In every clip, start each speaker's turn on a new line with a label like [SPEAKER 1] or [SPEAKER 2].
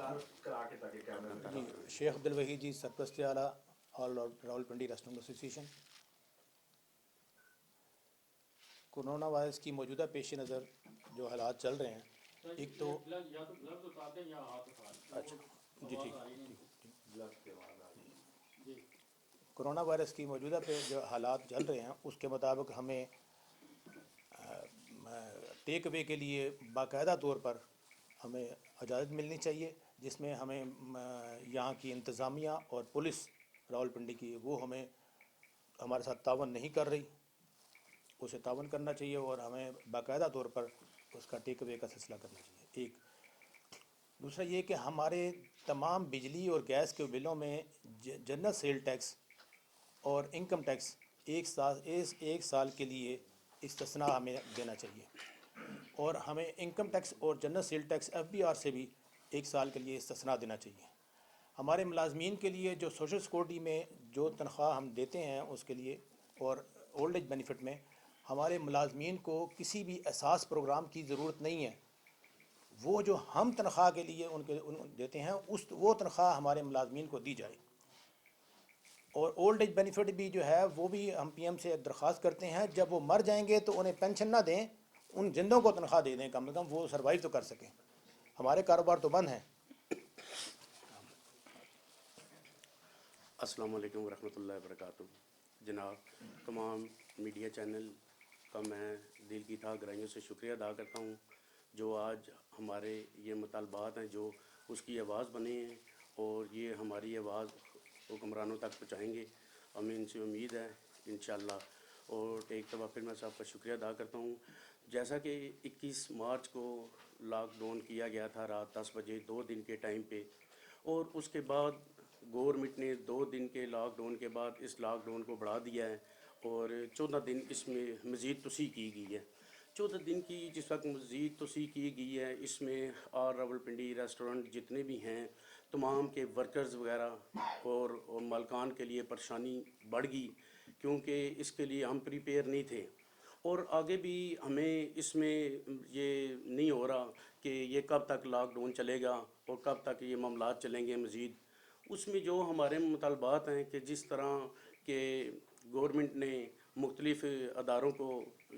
[SPEAKER 1] جی شیخ عبدالوحید جی سرپرست اعلیٰ all Rawalpindi restaurant association. Corona virus کی موجودہ پیش نظر جو حالات چل رہے ہیں، ایک تو کرونا وائرس کی موجودہ پہ جو حالات چل رہے ہیں اس کے مطابق ہمیں ٹیک اوے کے لیے باقاعدہ طور پر ہمیں اجازت ملنی چاہیے، جس میں ہمیں یہاں کی انتظامیہ اور پولیس راولپنڈی کی وہ ہمیں ہمارے ساتھ تعاون نہیں کر رہی، اسے تعاون کرنا چاہیے اور ہمیں باقاعدہ طور پر اس کا ٹیک اوے کا سلسلہ کرنا چاہیے. ایک دوسرا یہ کہ ہمارے تمام بجلی اور گیس کے بلوں میں جنرل سیل ٹیکس اور انکم ٹیکس ایک سال کے لیے استثناء ہمیں دینا چاہیے، اور ہمیں انکم ٹیکس اور general sale tax F B R سے بھی ایک سال کے لیے استثناء دینا چاہیے. ہمارے ملازمین کے لیے جو سوشل سیکورٹی میں جو تنخواہ ہم دیتے ہیں اس کے لیے اور اولڈ ایج بینیفٹ میں ہمارے ملازمین کو کسی بھی احساس پروگرام کی ضرورت نہیں ہے. وہ جو ہم تنخواہ کے لیے ان دیتے ہیں وہ تنخواہ ہمارے ملازمین کو دی جائے. اور اولڈ ایج بینیفٹ بھی جو ہے وہ بھی ہم پی ایم سے درخواست کرتے ہیں جب وہ مر جائیں گے تو انہیں پینشن نہ دیں، ان زندوں کو تنخواہ دے دیں، کم از کم وہ سروائیو تو کر سکیں. ہمارے کاروبار تو بند ہیں.
[SPEAKER 2] السلام علیکم ورحمۃ اللہ وبرکاتہ. جناب تمام میڈیا چینل کا میں دل کی تہہ گہرائیوں سے شکریہ ادا کرتا ہوں جو آج ہمارے یہ مطالبات ہیں جو اس کی آواز بنے ہیں اور یہ ہماری آواز حکمرانوں تک پہنچائیں گے. ہمیں ان سے امید ہے انشاءاللہ. اور ایک دفعہ پھر میں صاحب کا شکریہ ادا کرتا ہوں. جیسا کہ 21 مارچ کو لاک ڈاؤن کیا گیا تھا رات 10 بجے 2 دن کے ٹائم پہ، اور اس کے بعد گورنمنٹ نے 2 دن کے لاک ڈاؤن کے بعد اس لاک ڈاؤن کو بڑھا دیا ہے اور 14 دن اس میں مزید توسیع کی گئی ہے. 14 دن کی جس وقت مزید توسیع کی گئی ہے اس میں آل راولپنڈی ریسٹورنٹ جتنے بھی ہیں تمام کے ورکرز وغیرہ اور مالکان کے لیے پریشانی بڑھ گئی، کیونکہ اس کے لیے ہم پریپیئر نہیں تھے. اور آگے بھی ہمیں اس میں یہ نہیں ہو رہا کہ یہ کب تک لاک ڈاؤن چلے گا اور کب تک یہ معاملات چلیں گے مزید. اس میں جو ہمارے مطالبات ہیں کہ جس طرح کہ گورنمنٹ نے مختلف اداروں کو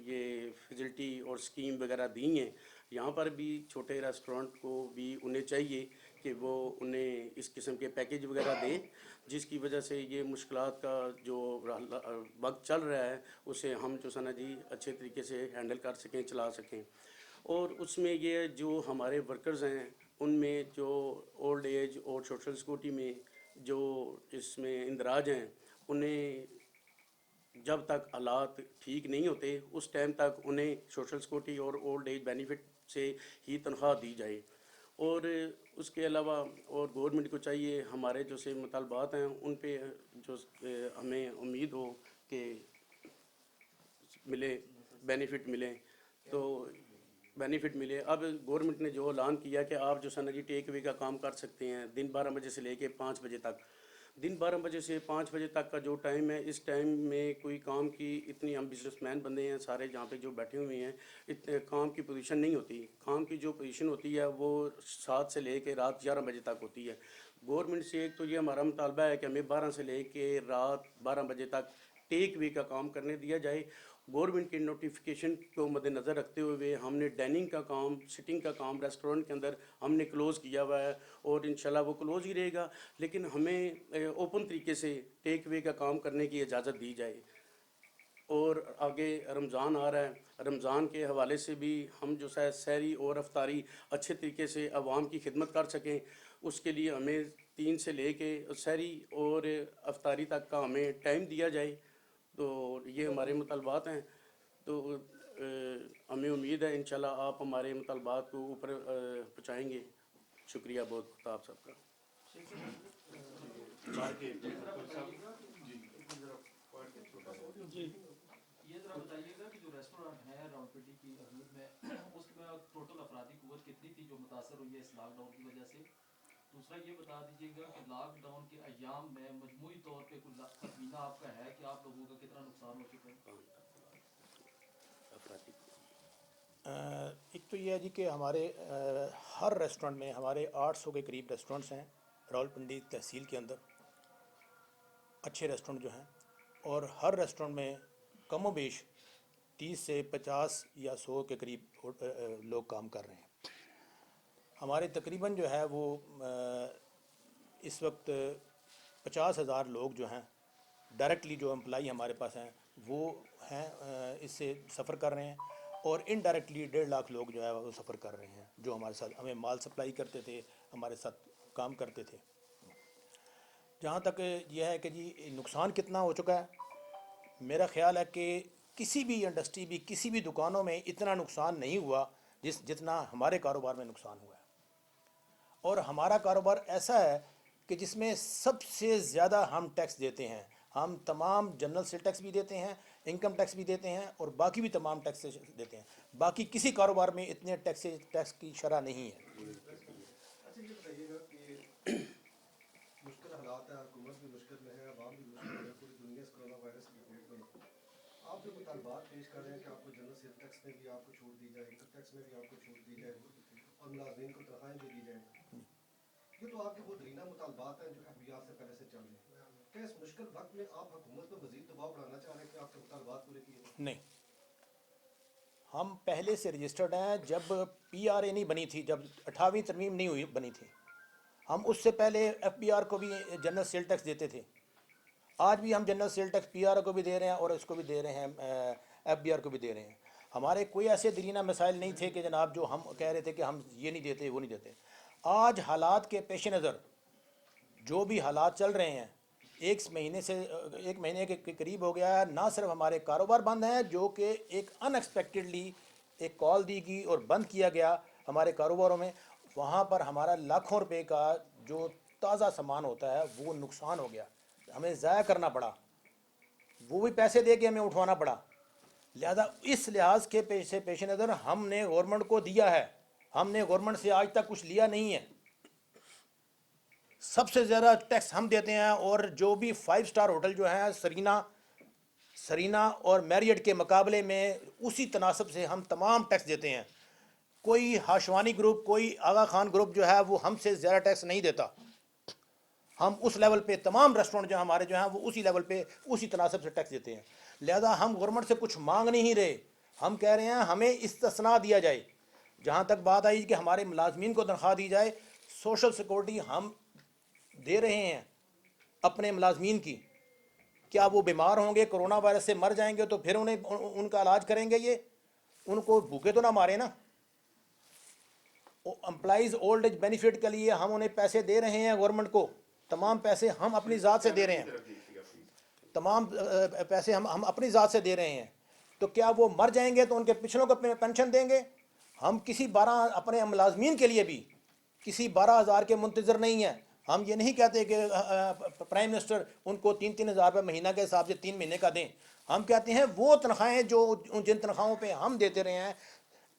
[SPEAKER 2] یہ فیسلٹی اور اسکیم وغیرہ دی ہیں، یہاں پر بھی چھوٹے ریسٹورنٹ کو بھی انہیں چاہیے کہ وہ انہیں اس قسم کے پیکیج وغیرہ دیں، جس کی وجہ سے یہ مشکلات کا جو وقت چل رہا ہے اسے ہم جو سنا جی اچھے طریقے سے ہینڈل کر سکیں، چلا سکیں. اور اس میں یہ جو ہمارے ورکرز ہیں ان میں جو اولڈ ایج اور سوشل سیکورٹی میں جو اس میں اندراج ہیں انہیں جب تک حالات ٹھیک نہیں ہوتے اس ٹائم تک انہیں سوشل سیکورٹی اور اولڈ ایج بینیفٹ سے ہی تنخواہ دی جائے. اور اس کے علاوہ اور گورنمنٹ کو چاہیے ہمارے جو سے مطالبات ہیں ان پہ جو ہمیں امید ہو کہ ملے، بینیفٹ ملیں تو بینیفٹ ملے. اب گورنمنٹ نے جو اعلان کیا کہ آپ جو سنا جی ٹیک اوے کا کام کر سکتے ہیں دن 12 بجے سے لے کے 5 بجے تک. دن 12 بجے سے 5 بجے تک کا جو ٹائم ہے اس ٹائم میں کوئی کام کی اتنی، ہم بزنس مین بندے ہیں سارے جہاں پہ جو بیٹھے ہوئے ہیں، اتنے کام کی پوزیشن نہیں ہوتی. کام کی جو پوزیشن ہوتی ہے وہ 7 سے لے کے رات 11 بجے تک ہوتی ہے. گورنمنٹ سے ایک تو یہ ہمارا مطالبہ ہے کہ ہمیں 12 سے لے کے رات 12 بجے تک ٹیک وے کا کام کرنے دیا جائے. گورنمنٹ کے نوٹیفیکیشن کو مد نظر رکھتے ہوئے ہم نے ڈائننگ کا کام، سٹنگ کا کام ریسٹورنٹ کے اندر ہم نے کلوز کیا ہوا ہے اور انشاءاللہ وہ کلوز ہی رہے گا، لیکن ہمیں اوپن طریقے سے ٹیک وے کا کام کرنے کی اجازت دی جائے. اور آگے رمضان آ رہا ہے، رمضان کے حوالے سے بھی ہم جو سحری اور افطاری اچھے طریقے سے عوام کی خدمت کر سکیں، اس کے لیے ہمیں 3 سے لے کے سحری اور افطاری تک کا ہمیں ٹائم دیا جائے. تو یہ ہمارے مطالبات ہیں. تو ہمیں امید ہے انشاءاللہ آپ ہمارے مطالبات کو اوپر پہنچائیں گے. شکریہ بہت بہت آپ سب کا.
[SPEAKER 3] یہ ذرا بتائیے گا کہ جو ریسٹورینٹ ہے راولپنڈی کی حدود میں اس میں ٹوٹل افرادی قوت کتنی تھی جو متاثر ہوئی ہے اس لاک ڈاؤن کی وجہ سے؟ دوسرا یہ بتا دیجیے گا کہ لاک ڈاؤن کے ایام میں مجموعی طور پہ کوئی تخمینہ آپ کا ہے کہ آپ لوگوں کا کتنا نقصان ہو چکا ہے؟
[SPEAKER 1] ایک تو یہ ہے جی کہ ہمارے ہر ریسٹورنٹ میں ہمارے 800 کے قریب ریسٹورنٹس ہیں راولپنڈی تحصیل کے اندر، اچھے ریسٹورنٹ جو ہیں، اور ہر ریسٹورنٹ میں کم و بیش 30 سے 50 یا 100 کے قریب لوگ کام کر رہے ہیں۔ ہمارے تقریباً جو ہے وہ اس وقت 50,000 لوگ جو ہیں ڈائریکٹلی جو امپلائی ہمارے پاس ہیں وہ ہیں، اس سے سفر کر رہے ہیں، اور انڈائریکٹلی 1.5 لاکھ لوگ جو ہے وہ سفر کر رہے ہیں، جو ہمارے ساتھ ہمیں مال سپلائی کرتے تھے، ہمارے ساتھ کام کرتے تھے۔ جہاں تک یہ ہے کہ جی نقصان کتنا ہو چکا ہے، میرا خیال ہے کہ کسی بھی انڈسٹری بھی کسی بھی دکانوں میں اتنا نقصان نہیں ہوا جتنا ہمارے کاروبار میں نقصان ہوا ہے۔ اور ہمارا کاروبار ایسا ہے کہ جس میں سب سے زیادہ ہم ٹیکس دیتے ہیں، ہم تمام جنرل سیل ٹیکس بھی دیتے ہیں، انکم ٹیکس بھی دیتے ہیں، اور باقی بھی تمام ٹیکس دیتے ہیں۔ باقی کسی کاروبار میں اتنے ٹیکس کی شرح نہیں ہے۔
[SPEAKER 4] اچھا یہ بتائیے گا کہ مشکل حالات ہیں، حکومت بھی مشکل میں ہے، عوام بھی مشکل ہے، پوری دنیا اس کرونا وائرس کی چپیٹ میں۔ آپ جو مطالبات پیش کر رہے ہیں کہ آپ کو جنرل سیل ٹیکس میں بھی آپ کو چھوٹ دی جائے، انکم ٹیکس میں بھی آپ کو چھوٹ دی جائے، اور ملازمین کو تنخواہیں بھی دی جائیں، یہ تو آپ کے بہت دیرینہ مطالبات ہیں جو FBR سے پہلے سے چل رہے ہیں۔ کیا اس مشکل وقت میں آپ حکومت پہ مزید دباؤ بڑھانا چاہ رہے ہیں کہ آپ کے مطالبات پورے کیے جائیں؟
[SPEAKER 1] نہیں، ہم پہلے سے رجسٹرڈ ہیں۔ جب PRA نہیں بنی تھی، جب 28ویں ترمیم نہیں ہوئی بنی تھی، ہم اس سے پہلے FBR کو بھی جنرل سیل ٹیکس دیتے تھے۔ آج بھی ہم جنرل سیل ٹیکس PRA کو بھی دے رہے ہیں اور اس کو بھی دے رہے ہیں، FBR کو بھی دے رہے ہیں۔ ہمارے کوئی ایسے دیرینہ مسائل نہیں تھے کہ جناب جو ہم کہہ رہے تھے کہ ہم یہ نہیں دیتے وہ نہیں دیتے۔ آج حالات کے پیش نظر جو بھی حالات چل رہے ہیں، ایک مہینے کے قریب ہو گیا ہے، نہ صرف ہمارے کاروبار بند ہیں، جو کہ ایک ان ایکسپیکٹڈلی ایک کال دی گئی اور بند کیا گیا ہمارے کاروباروں میں، وہاں پر ہمارا لاکھوں روپے کا جو تازہ سامان ہوتا ہے وہ نقصان ہو گیا، ہمیں ضائع کرنا پڑا، وہ بھی پیسے دے کے ہمیں اٹھوانا پڑا۔ لہذا اس لحاظ کے پیش نظر ہم نے گورنمنٹ کو دیا ہے، ہم نے گورنمنٹ سے آج تک کچھ لیا نہیں ہے۔ سب سے زیادہ ٹیکس ہم دیتے ہیں، اور جو بھی 5 سٹار ہوٹل جو ہیں سرینا اور میریٹ کے مقابلے میں اسی تناسب سے ہم تمام ٹیکس دیتے ہیں۔ کوئی ہاشوانی گروپ، کوئی آغا خان گروپ جو ہے وہ ہم سے زیادہ ٹیکس نہیں دیتا۔ ہم اس لیول پہ تمام ریسٹورنٹ جو ہمارے جو ہیں وہ اسی لیول پہ اسی تناسب سے ٹیکس دیتے ہیں۔ لہذا ہم گورنمنٹ سے کچھ مانگ نہیں رہے، ہم کہہ رہے ہیں ہمیں استثناء دیا جائے۔ جہاں تک بات آئی کہ ہمارے ملازمین کو تنخواہ دی جائے، سوشل سیکورٹی ہم دے رہے ہیں اپنے ملازمین کی۔ کیا وہ بیمار ہوں گے، کرونا وائرس سے مر جائیں گے تو پھر ان کا علاج کریں گے؟ یہ ان کو بھوکے تو نہ مارے نا۔ امپلائیز اولڈ ایج بینیفٹ کے لیے ہم انہیں پیسے دے رہے ہیں، گورنمنٹ کو تمام پیسے ہم اپنی ذات سے دے رہے ہیں، تمام پیسے ہم اپنی ذات سے دے رہے ہیں، تو کیا وہ مر جائیں گے تو ان کے پچھلوں کو پینشن دیں گے؟ ہم کسی اپنے ملازمین کے لیے بھی کسی 12,000 کے منتظر نہیں ہیں۔ ہم یہ نہیں کہتے کہ پرائم منسٹر ان کو 3,000 روپے مہینہ کے حساب سے 3 مہینے کا دیں۔ ہم کہتے ہیں وہ تنخواہیں جو جن تنخواہوں پہ ہم دیتے رہے ہیں،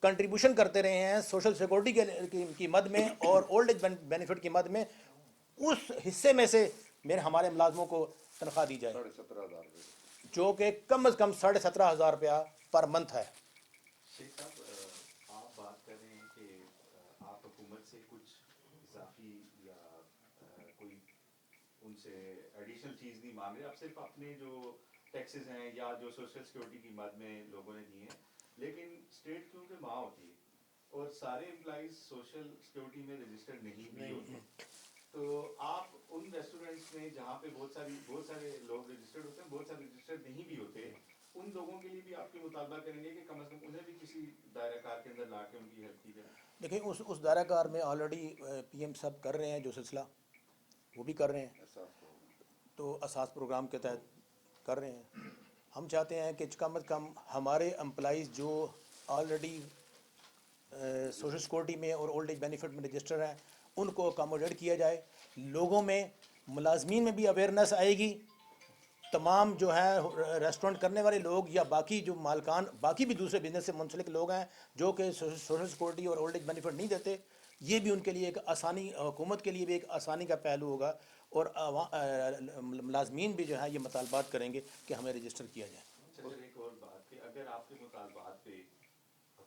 [SPEAKER 1] کنٹریبیوشن کرتے رہے ہیں سوشل سیکورٹی کی مد میں اور اولڈ ایج بینیفٹ کی مد میں، اس حصے میں سے ہمارے ملازموں کو تنخواہ دی جائے،
[SPEAKER 5] 17,500
[SPEAKER 1] جو کہ کم از کم 17,500 روپیہ پر منتھ ہے۔
[SPEAKER 5] شیخ صاحب، آپ بات کر رہے ہیں کہ آپ حکومت سے کچھ اضافی یا کوئی ان سے ایڈیشنل چیز نہیں مانگ رہے، آپ صرف اپنے جو ٹیکسز ہیں یا جو سوشل سیکورٹی کی مد میں لوگوں نے دی ہیں، لیکن اسٹیٹ کیونکہ ماں ہوتی ہے اور سارے امپلائیز سوشل سیکورٹی میں رجسٹرڈ نہیں بھی ہوتے، تو آپ ان ریسٹورینٹس میں جہاں پہ بہت سارے لوگ رجسٹرڈ ہوتے ہیں، بہت سارے رجسٹرڈ نہیں بھی ہوتے، ان لوگوں کے لیے بھی آپ کے مطالبہ کریں گے کہ کم از کم انہیں بھی کسی دائرہ کار کے اندر لا کے ان کی ہیلپ کی جائے؟
[SPEAKER 1] دیکھیں اس دائرہ کار میں آلریڈی PM صاحب کر رہے ہیں جو سلسلہ وہ بھی کر رہے ہیں، تو اساس پروگرام کے تحت کر رہے ہیں۔ ہم چاہتے ہیں کہ کم از کم ہمارے امپلائیز جو آلریڈی سوشل سیکورٹی میں اور اولڈ ایج بینیفٹ میں رجسٹر ہیں ان کو اکاموڈیٹ کیا جائے، لوگوں میں ملازمین میں بھی اویئرنیس آئے گی، تمام جو ہیں ریسٹورنٹ کرنے والے لوگ یا باقی جو مالکان باقی بھی دوسرے بزنس سے منسلک لوگ ہیں جو کہ سوشل سیکورٹی اور اولڈ ایج بینیفٹ نہیں دیتے، یہ بھی ان کے لیے ایک آسانی، حکومت کے لیے بھی ایک آسانی کا پہلو ہوگا، اور ملازمین بھی جو ہے یہ مطالبات کریں گے کہ ہمیں رجسٹر کیا جائے۔
[SPEAKER 5] ایک اور بات کہ اگر آپ کے مطالبات پہ